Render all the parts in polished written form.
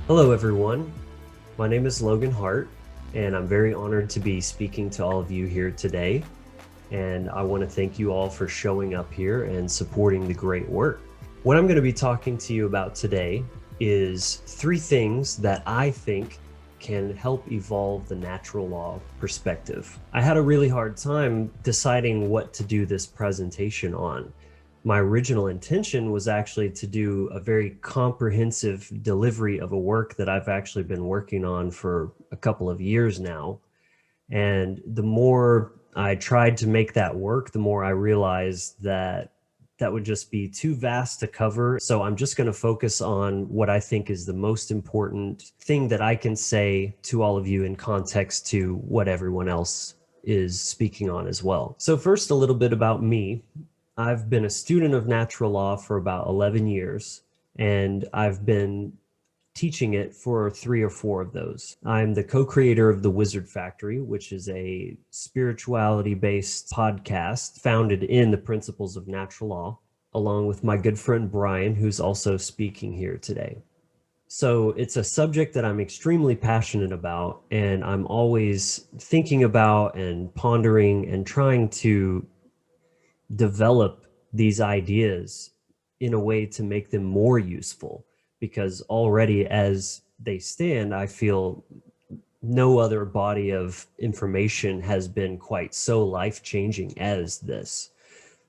Hello, everyone. My name is Logan Hart, and I'm very honored to be speaking to all of you here today. And I want to thank you all for showing up here and supporting the great work. What I'm going to be talking to you about today is 3 things that I think can help evolve the natural law perspective. I had a really hard time deciding what to do this presentation on. My original intention was actually to do a very comprehensive delivery of a work that I've actually been working on for a couple of years now. And the more I tried to make that work, the more I realized that that would just be too vast to cover. So I'm just going to focus on what I think is the most important thing that I can say to all of you in context to what everyone else is speaking on as well. So first, a little bit about me. I've been a student of natural law for about 11 years, and I've been teaching it for 3 or 4 of those. I'm the co-creator of The Wizard Factory, which is a spirituality-based podcast founded in the principles of natural law, along with my good friend Brian, who's also speaking here today. So it's a subject that I'm extremely passionate about, and I'm always thinking about and pondering and trying to develop these ideas in a way to make them more useful, because already as they stand, I feel no other body of information has been quite so life-changing as this.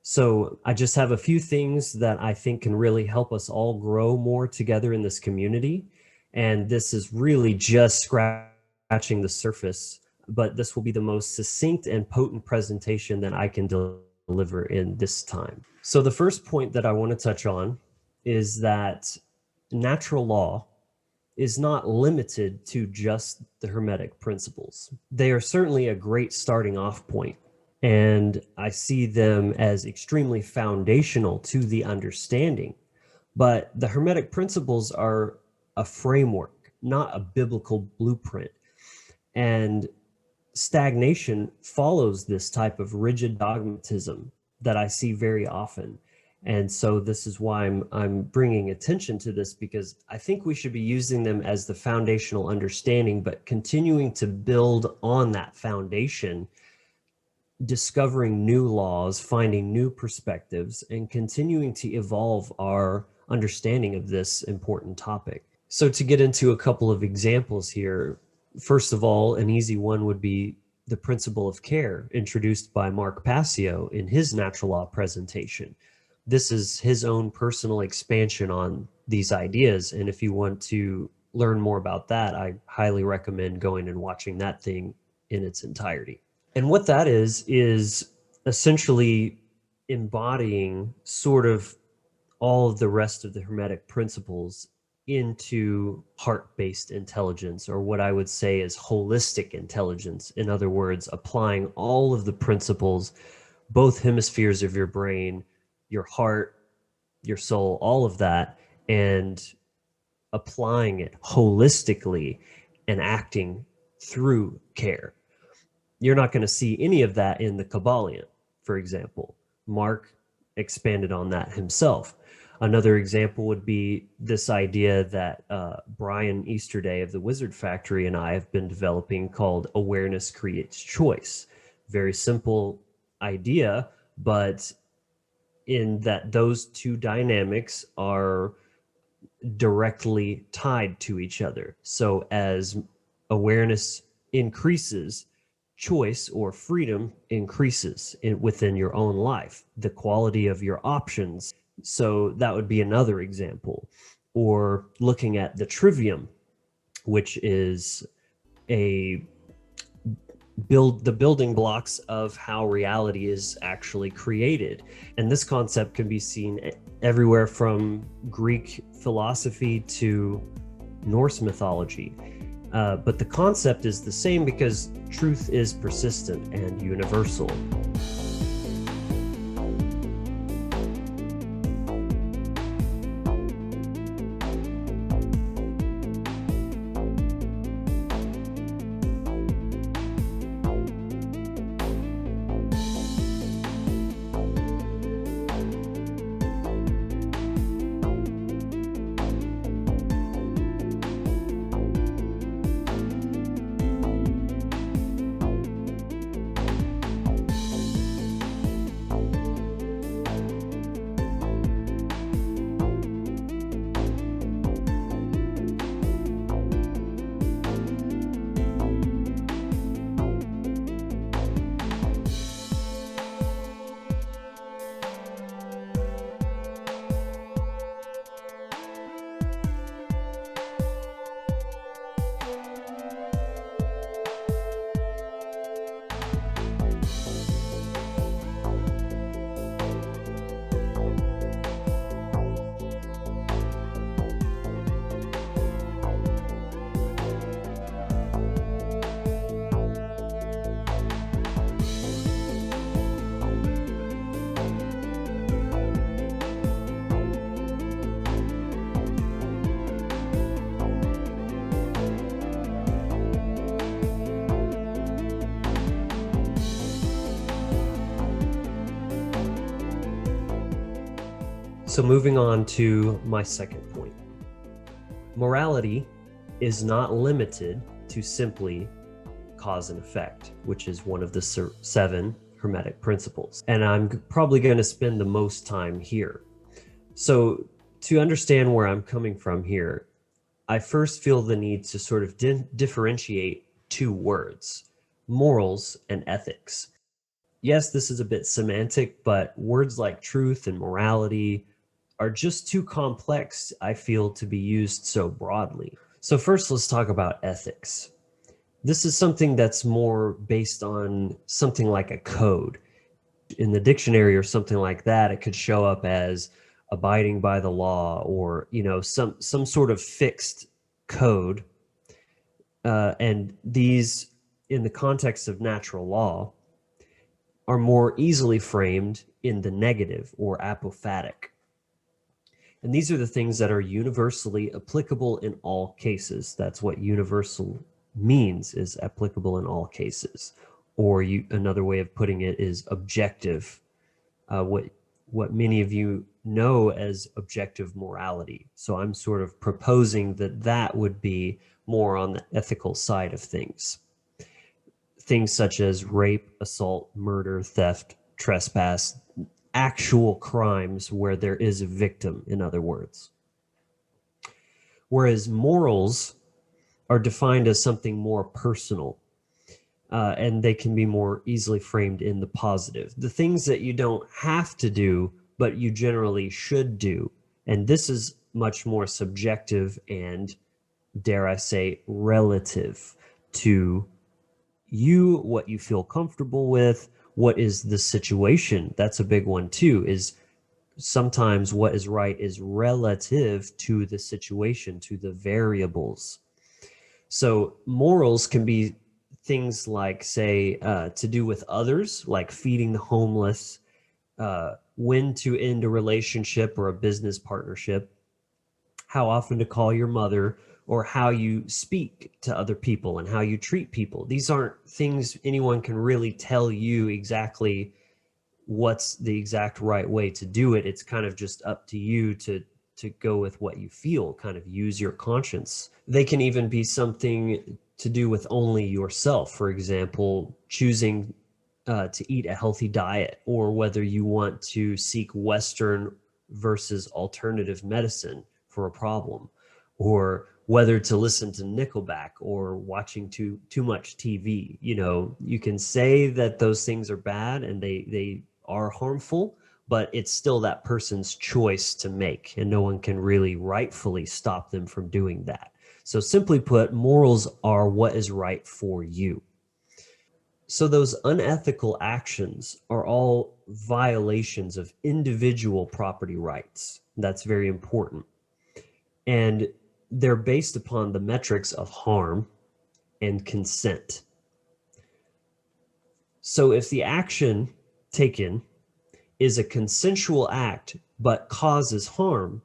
So I just have a few things that I think can really help us all grow more together in this community. And this is really just scratching the surface, but this will be the most succinct and potent presentation that I can deliver in this time. So the first point that I want to touch on is that natural law is not limited to just the Hermetic principles. They are certainly a great starting off point, and I see them as extremely foundational to the understanding. But the Hermetic principles are a framework, not a biblical blueprint. And stagnation follows this type of rigid dogmatism that I see very often. And so this is why I'm bringing attention to this, because I think we should be using them as the foundational understanding, but continuing to build on that foundation, discovering new laws, finding new perspectives, and continuing to evolve our understanding of this important topic. So to get into a couple of examples here, first of all, an easy one would be the principle of care introduced by Mark Passio in his natural law presentation. This is his own personal expansion on these ideas. And if you want to learn more about that, I highly recommend going and watching that thing in its entirety. And what that is essentially embodying sort of all of the rest of the Hermetic principles into heart-based intelligence, or what I would say is holistic intelligence. In other words, applying all of the principles, both hemispheres of your brain, your heart, your soul, all of that, and applying it holistically and acting through care. You're not going to see any of that in the Kabbalion, for example. Mark expanded on that himself. Another example would be this idea that Brian Easterday of the Wizard Factory and I have been developing, called awareness creates choice. Very simple idea, but in that those two dynamics are directly tied to each other. So as awareness increases, choice or freedom increases within your own life, the quality of your options. So that would be another example. Or looking at the Trivium, which is the building blocks of how reality is actually created. And this concept can be seen everywhere from Greek philosophy to Norse mythology. But the concept is the same because truth is persistent and universal. So moving on to my second point. Morality is not limited to simply cause and effect, which is one of the 7 Hermetic principles. And I'm probably going to spend the most time here. So to understand where I'm coming from here, I first feel the need to sort of differentiate 2 words, morals and ethics. Yes, this is a bit semantic, but words like truth and morality are just too complex, I feel, to be used so broadly. So first, let's talk about ethics. This is something that's more based on something like a code. In the dictionary or something like that, it could show up as abiding by the law, or some sort of fixed code. And these, in the context of natural law, are more easily framed in the negative or apophatic. And these are the things that are universally applicable in all cases. That's what universal means, is applicable in all cases. Or another way of putting it is objective, what many of you know as objective morality. So I'm sort of proposing that that would be more on the ethical side of things. Things such as rape, assault, murder, theft, trespass, actual crimes where there is a victim, in other words. Whereas morals are defined as something more personal, and they can be more easily framed in the positive. The things that you don't have to do, but you generally should do. And this is much more subjective and, dare I say, relative to you, what you feel comfortable with, what is the situation. That's a big one too, is sometimes what is right is relative to the situation, to the variables. So morals can be things like, say, to do with others, like feeding the homeless, when to end a relationship or a business partnership, how often to call your mother, or how you speak to other people and how you treat people. These aren't things anyone can really tell you exactly what's the exact right way to do it. It's kind of just up to you to go with what you feel, kind of use your conscience. They can even be something to do with only yourself. For example, choosing to eat a healthy diet, or whether you want to seek Western versus alternative medicine for a problem, or whether to listen to Nickelback or watching too much TV. You can say that those things are bad and they are harmful, but it's still that person's choice to make, and no one can really rightfully stop them from doing that. So simply put, morals are what is right for you. So those unethical actions are all violations of individual property rights. That's very important. And they're based upon the metrics of harm and consent. So if the action taken is a consensual act but causes harm,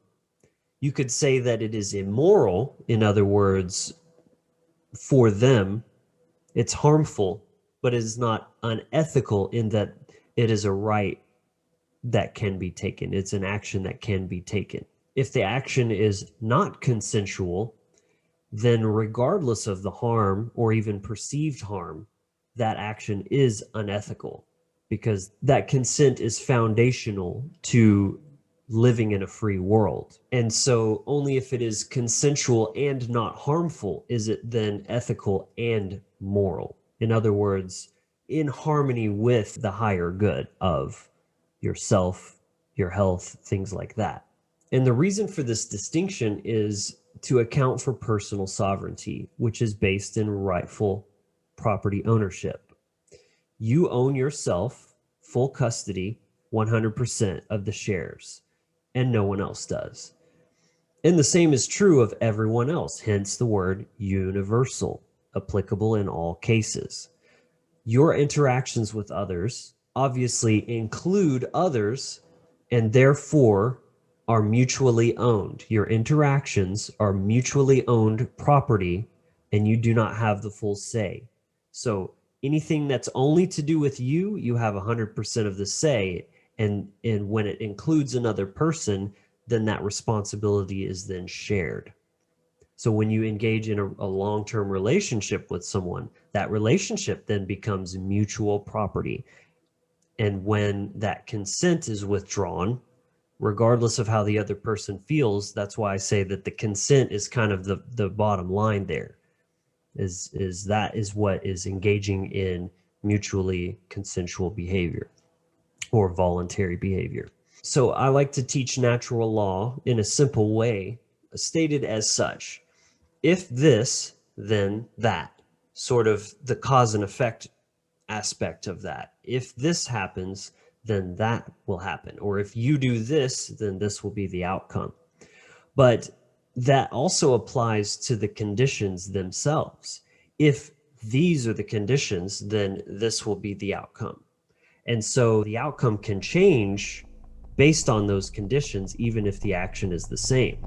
you could say that it is immoral. In other words, for them, it's harmful, but it is not unethical in that it is a right that can be taken. It's an action that can be taken. If the action is not consensual, then regardless of the harm or even perceived harm, that action is unethical, because that consent is foundational to living in a free world. And so only if it is consensual and not harmful is it then ethical and moral. In other words, in harmony with the higher good of yourself, your health, things like that. And the reason for this distinction is to account for personal sovereignty, which is based in rightful property ownership. You own yourself, full custody, 100% of the shares, and no one else does. And the same is true of everyone else, hence the word universal, applicable in all cases. Your interactions with others obviously include others, and therefore are mutually owned. Your interactions are mutually owned property, and you do not have the full say. So anything that's only to do with you, you have 100% of the say. And when it includes another person, then that responsibility is then shared. So when you engage in a long-term relationship with someone, that relationship then becomes mutual property. And when that consent is withdrawn, regardless of how the other person feels, that's why I say that the consent is kind of the bottom line there. Is that is what is engaging in mutually consensual behavior or voluntary behavior. So I like to teach natural law in a simple way, stated as such: if this, then that, sort of the cause and effect aspect of that. If this happens, then that will happen. Or if you do this, then this will be the outcome. But that also applies to the conditions themselves. If these are the conditions, then this will be the outcome. And so the outcome can change based on those conditions, even if the action is the same.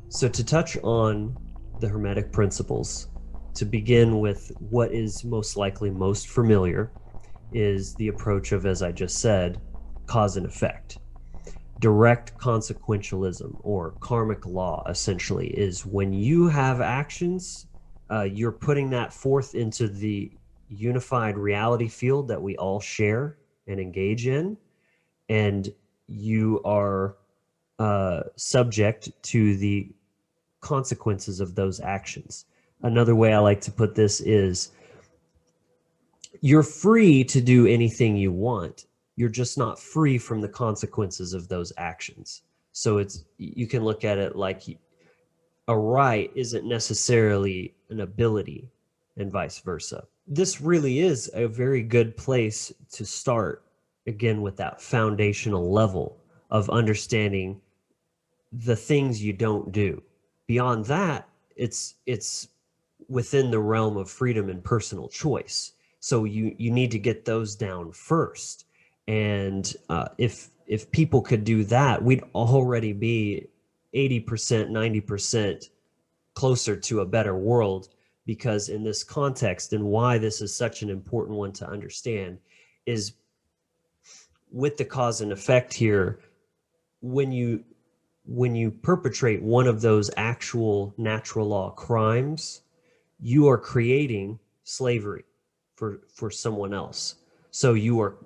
So, to touch on the Hermetic principles, to begin with what is most likely most familiar is the approach of, as I just said, cause and effect. Direct consequentialism or karmic law essentially is when you have actions, you're putting that forth into the unified reality field that we all share and engage in, and you are subject to the consequences of those actions. Another way I like to put this is you're free to do anything you want. You're just not free from the consequences of those actions. So it's, you can look at it like a right isn't necessarily an ability and vice versa. This really is a very good place to start, again, with that foundational level of understanding the things you don't do. Beyond that, it's within the realm of freedom and personal choice. So you need to get those down first. And if people could do that, we'd already be 80%, 90% closer to a better world. Because in this context, and why this is such an important one to understand, is with the cause and effect here, when you perpetrate one of those actual natural law crimes, you are creating slavery for someone else. So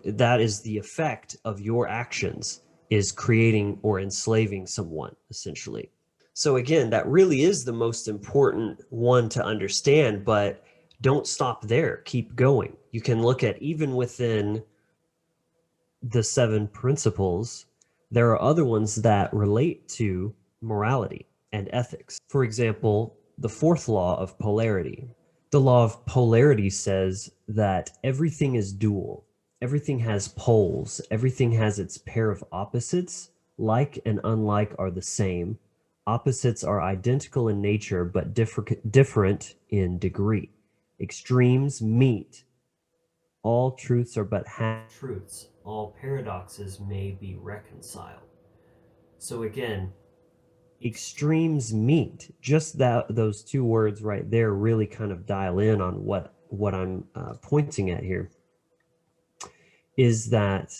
that is the effect of your actions, is creating or enslaving someone essentially. So again, that really is the most important one to understand, but don't stop there. Keep going. You can look at, even within the 7 principles, there are other ones that relate to morality and ethics. For example, the 4th law of polarity. The law of polarity says that everything is dual. Everything has poles. Everything has its pair of opposites. Like and unlike are the same. Opposites are identical in nature, but different in degree. Extremes meet. All truths are but half truths. All paradoxes may be reconciled. So again, extremes meet. Just those 2 words right there really kind of dial in on what I'm pointing at here. Is that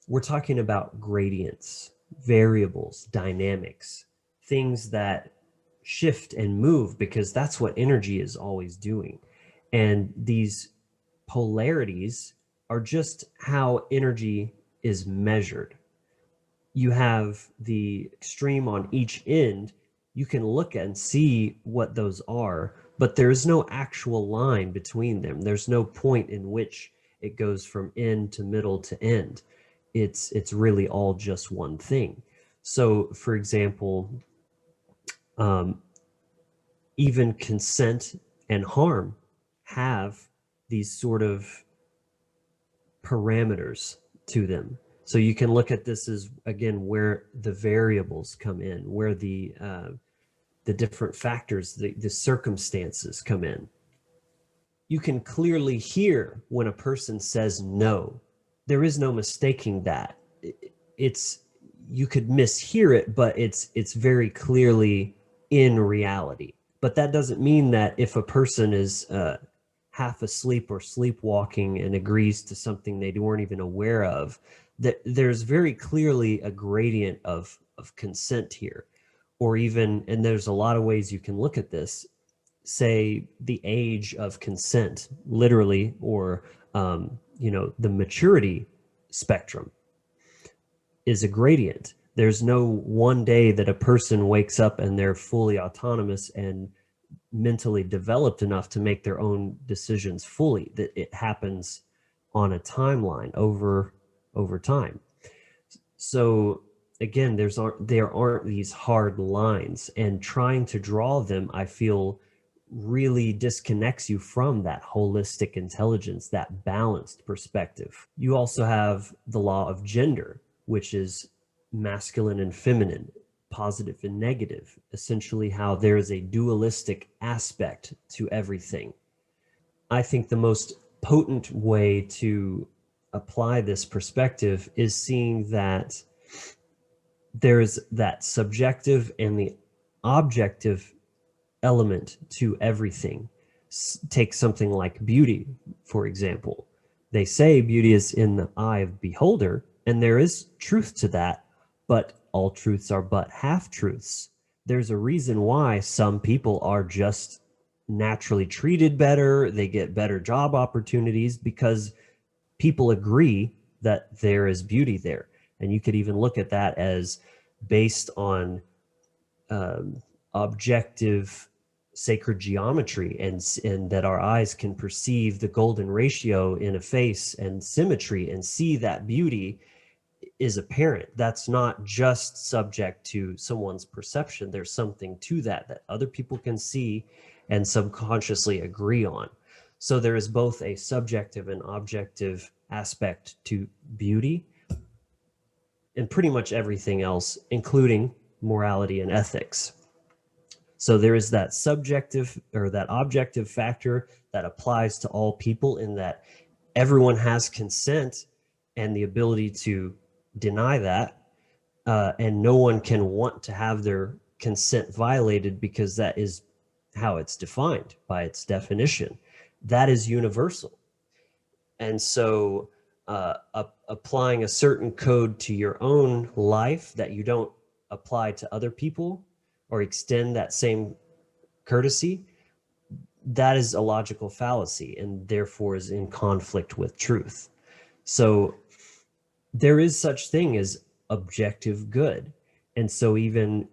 we're talking about gradients, variables, dynamics, things that shift and move, because that's what energy is always doing. And these polarities are just how energy is measured. You have the extreme on each end. You can look and see what those are, but there's no actual line between them. There's no point in which it goes from end to middle to end. It's really all just one thing. So, for example, um, even consent and harm have these sort of parameters to them. So you can look at this as, again, where the variables come in, where the different factors, the circumstances come in. You can clearly hear when a person says no. There is no mistaking that. It's, you could mishear it, but it's very clearly in reality. But that doesn't mean that if a person is half asleep or sleepwalking and agrees to something they weren't even aware of, that there's very clearly a gradient of consent here. Or even, and there's a lot of ways you can look at this, say the age of consent, literally, or the maturity spectrum is a gradient. There's no one day that a person wakes up and they're fully autonomous and mentally developed enough to make their own decisions fully. That it happens on a timeline over time. So again, there aren't these hard lines, and trying to draw them, I feel, really disconnects you from that holistic intelligence, that balanced perspective. You also have the law of gender, which is masculine and feminine, positive and negative, essentially how there is a dualistic aspect to everything. I think the most potent way to apply this perspective is seeing that there's that subjective and the objective element to everything. Take something like beauty, for example. They say beauty is in the eye of the beholder, and there is truth to that, but all truths are but half truths. There's a reason why some people are just naturally treated better, they get better job opportunities because people agree that there is beauty there. And you could even look at that as based on um, objective sacred geometry, and that our eyes can perceive the golden ratio in a face and symmetry and see that beauty is apparent. That's not just subject to someone's perception. There's something to that that other people can see and subconsciously agree on. So there is both a subjective and objective aspect to beauty and pretty much everything else, including morality and ethics. So there is that subjective or that objective factor that applies to all people, in that everyone has consent and the ability to deny that, and no one can want to have their consent violated because that is how it's defined by its definition. That is universal. And so applying a certain code to your own life that you don't apply to other people or extend that same courtesy, that is a logical fallacy and therefore is in conflict with truth. So there is such thing as objective good. And so even,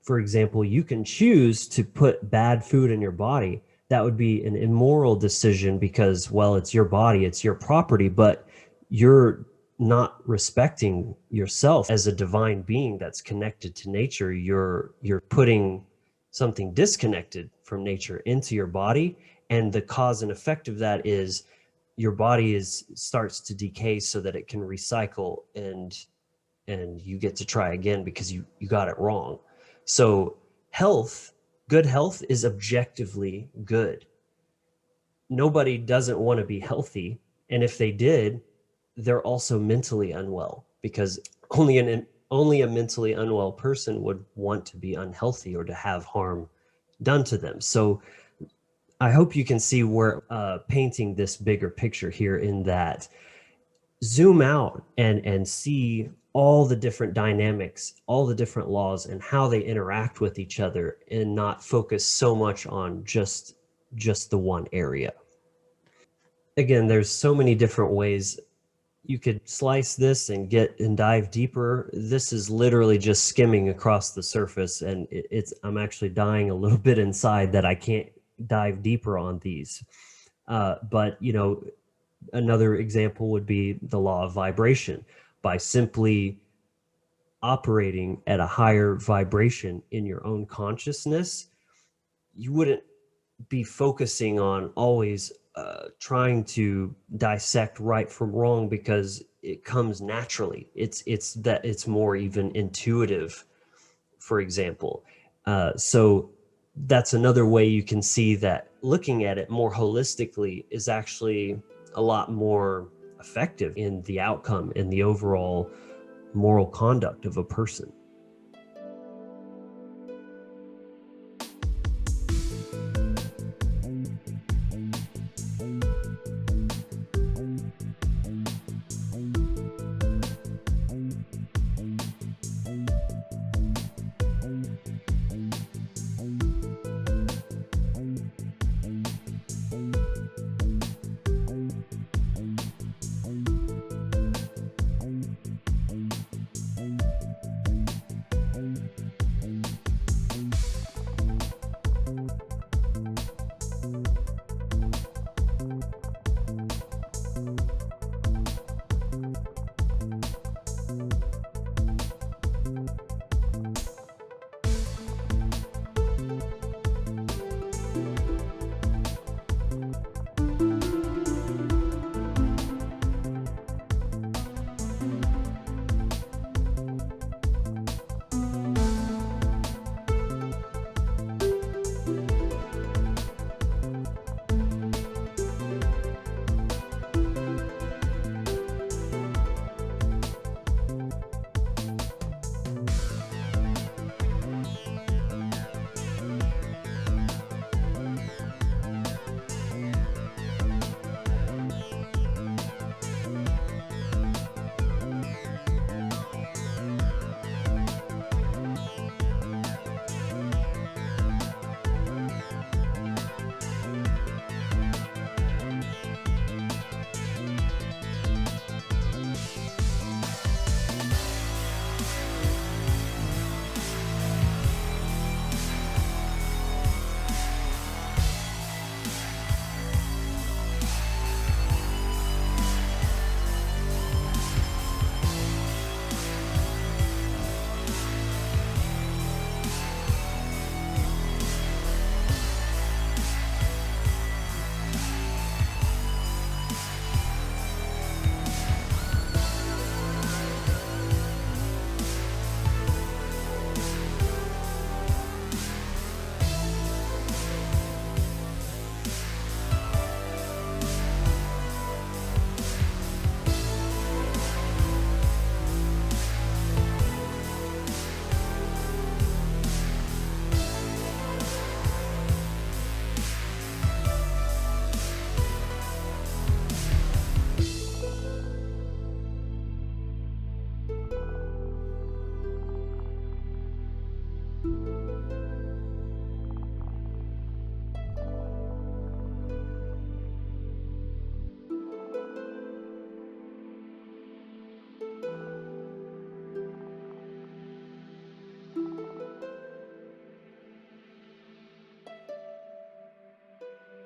for example, you can choose to put bad food in your body. That would be an immoral decision because, well, it's your body, it's your property, but you're not respecting yourself as a divine being that's connected to nature. You're putting something disconnected from nature into your body, and the cause and effect of that is your body starts to decay so that it can recycle, and you get to try again because you got it wrong. So good health is objectively good. Nobody doesn't want to be healthy, and if they did, they're also mentally unwell, because only a mentally unwell person would want to be unhealthy or to have harm done to them. So I hope you can see where painting this bigger picture here, in that zoom out and see all the different dynamics, all the different laws, and how they interact with each other, and not focus so much on just the one area. Again, there's so many different ways you could slice this and dive deeper. This is literally just skimming across the surface, and I'm actually dying a little bit inside that I can't dive deeper on these. But another example would be the law of vibration. By simply operating at a higher vibration in your own consciousness, you wouldn't be focusing on always trying to dissect right from wrong, because it comes naturally. It's more even intuitive, for example. So that's another way you can see that looking at it more holistically is actually a lot more effective in the outcome and the overall moral conduct of a person.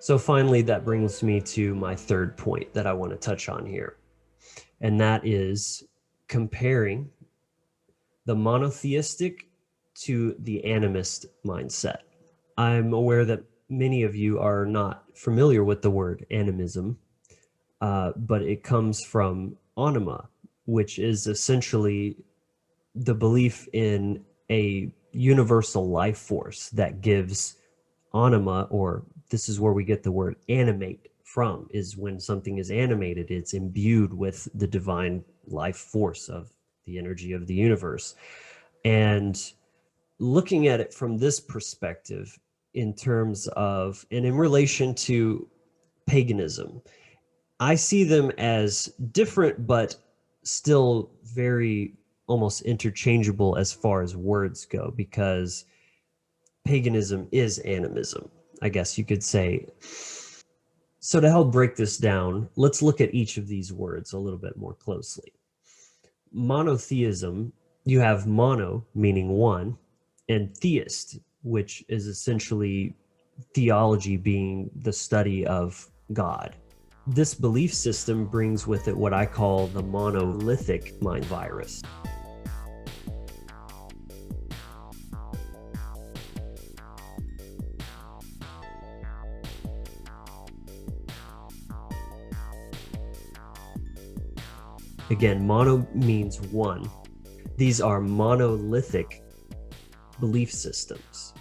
So finally, that brings me to my third point that I want to touch on here, and that is comparing the monotheistic to the animist mindset. I'm aware that many of you are not familiar with the word animism, but it comes from anima, which is essentially the belief in a universal life force that gives anima, or this is where we get the word animate from, is when something is animated, it's imbued with the divine life force of the energy of the universe. And looking at it from this perspective, in terms of, and in relation to paganism, I see them as different, but still very almost interchangeable as far as words go, because paganism is animism, I guess you could say. So to help break this down, let's look at each of these words a little bit more closely. Monotheism, you have mono meaning one, and theist, which is essentially theology being the study of God. This belief system brings with it what I call the monolithic mind virus. Again, mono means one. These are monolithic belief systems.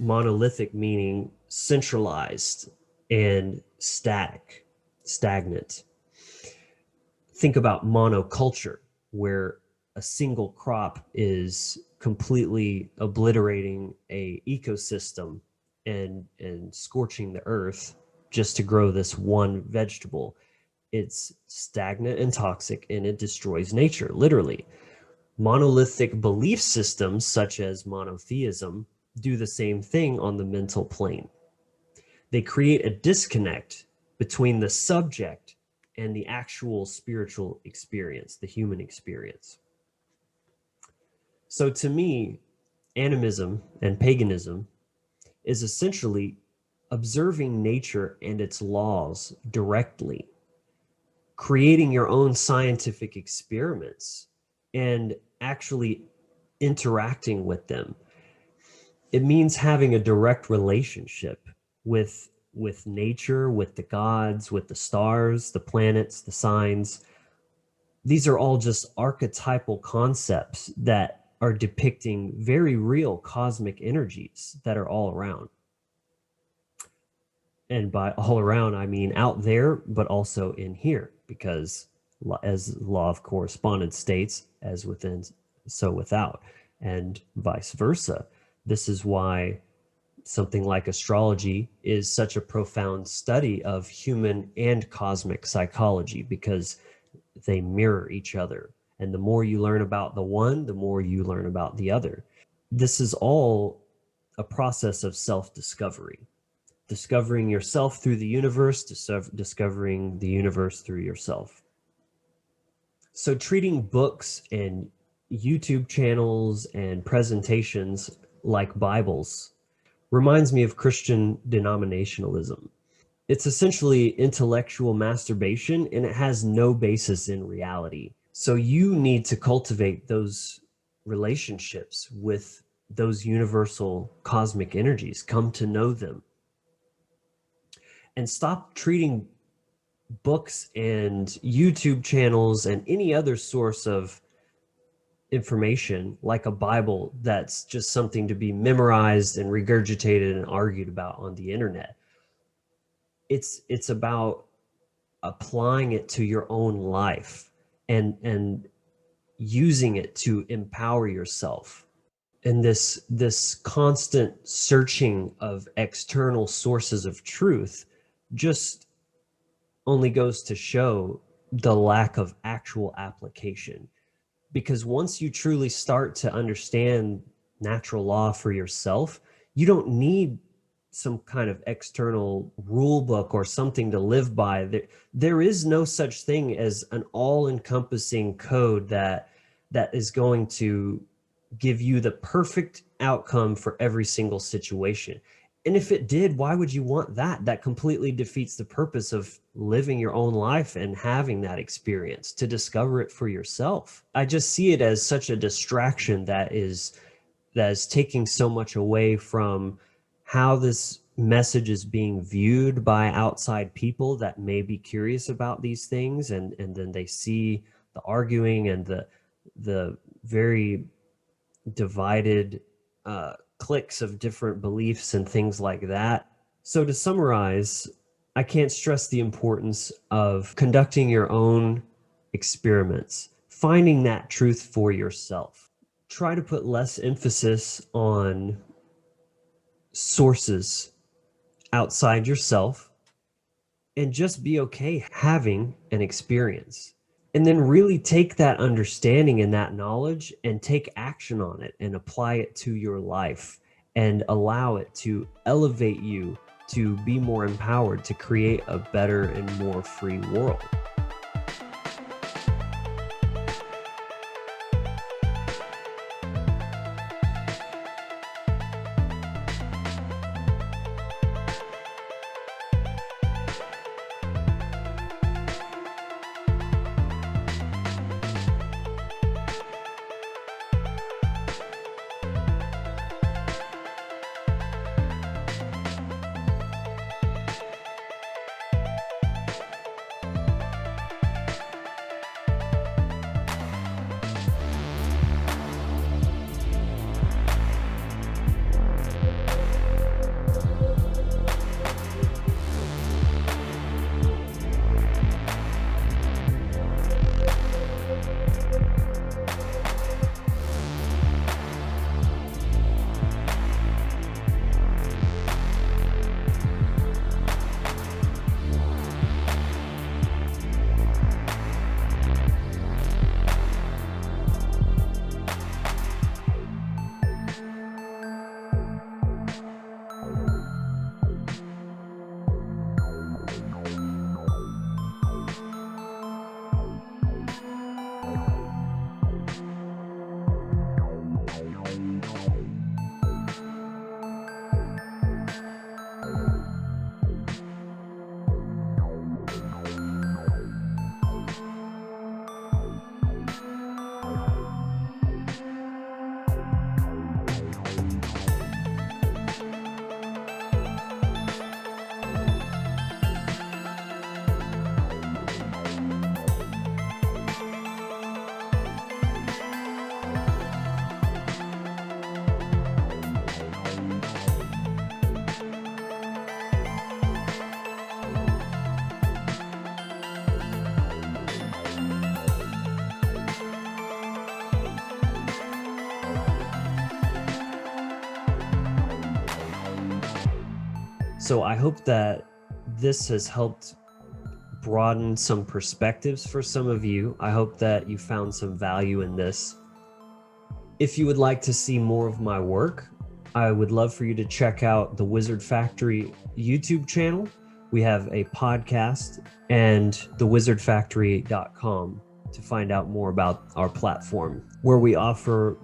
Monolithic meaning centralized and static, stagnant. Think about monoculture, where a single crop is completely obliterating a ecosystem and scorching the earth just to grow this one vegetable. It's stagnant and toxic, and it destroys nature, literally. Monolithic belief systems, such as monotheism, do the same thing on the mental plane. They create a disconnect between the subject and the actual spiritual experience, the human experience. So to me, animism and paganism is essentially observing nature and its laws directly, creating your own scientific experiments, and actually interacting with them. It means having a direct relationship with nature, with the gods, with the stars, the planets, the signs. These are all just archetypal concepts that are depicting very real cosmic energies that are all around. And by all around, I mean out there, but also in here, because as law of correspondence states, as within, so without, and vice versa. This is why something like astrology is such a profound study of human and cosmic psychology, because they mirror each other. And the more you learn about the one, the more you learn about the other. This is all a process of self-discovery, discovering yourself through the universe, discovering the universe through yourself. So treating books and YouTube channels and presentations like Bibles reminds me of Christian denominationalism. It's essentially intellectual masturbation, and it has no basis in reality. So you need to cultivate those relationships with those universal cosmic energies, come to know them, and stop treating books and YouTube channels and any other source of information like a Bible that's just something to be memorized and regurgitated and argued about on the internet. It's about applying it to your own life and using it to empower yourself. And this constant searching of external sources of truth just only goes to show the lack of actual application. Because once you truly start to understand natural law for yourself, you don't need some kind of external rule book or something to live by. There is no such thing as an all-encompassing code that is going to give you the perfect outcome for every single situation. And if it did, why would you want that? That completely defeats the purpose of living your own life and having that experience to discover it for yourself. I just see it as such a distraction that is taking so much away from how this message is being viewed by outside people that may be curious about these things, and then they see the arguing and the very divided cliques of different beliefs and things like that. So to summarize, I can't stress the importance of conducting your own experiments, finding that truth for yourself. Try to put less emphasis on sources outside yourself and just be okay having an experience. And then really take that understanding and that knowledge and take action on it and apply it to your life and allow it to elevate you to be more empowered to create a better and more free world. So I hope that this has helped broaden some perspectives for some of you. I hope that you found some value in this. If you would like to see more of my work, I would love for you to check out the Wizard Factory YouTube channel. We have a podcast and thewizardfactory.com to find out more about our platform, where we offer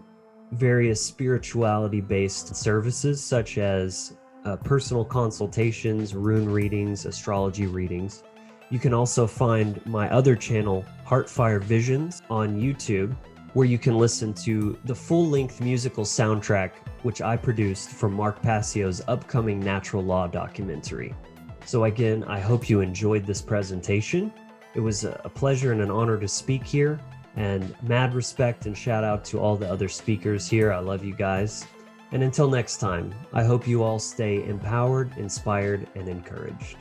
various spirituality-based services such as personal consultations, rune readings, astrology readings. You can also find my other channel, Heartfire Visions, on YouTube, where you can listen to the full-length musical soundtrack which I produced for Mark Passio's upcoming Natural Law documentary. So again, I hope you enjoyed this presentation. It was a pleasure and an honor to speak here, and mad respect and shout out to all the other speakers here. I love you guys. And until next time, I hope you all stay empowered, inspired, and encouraged.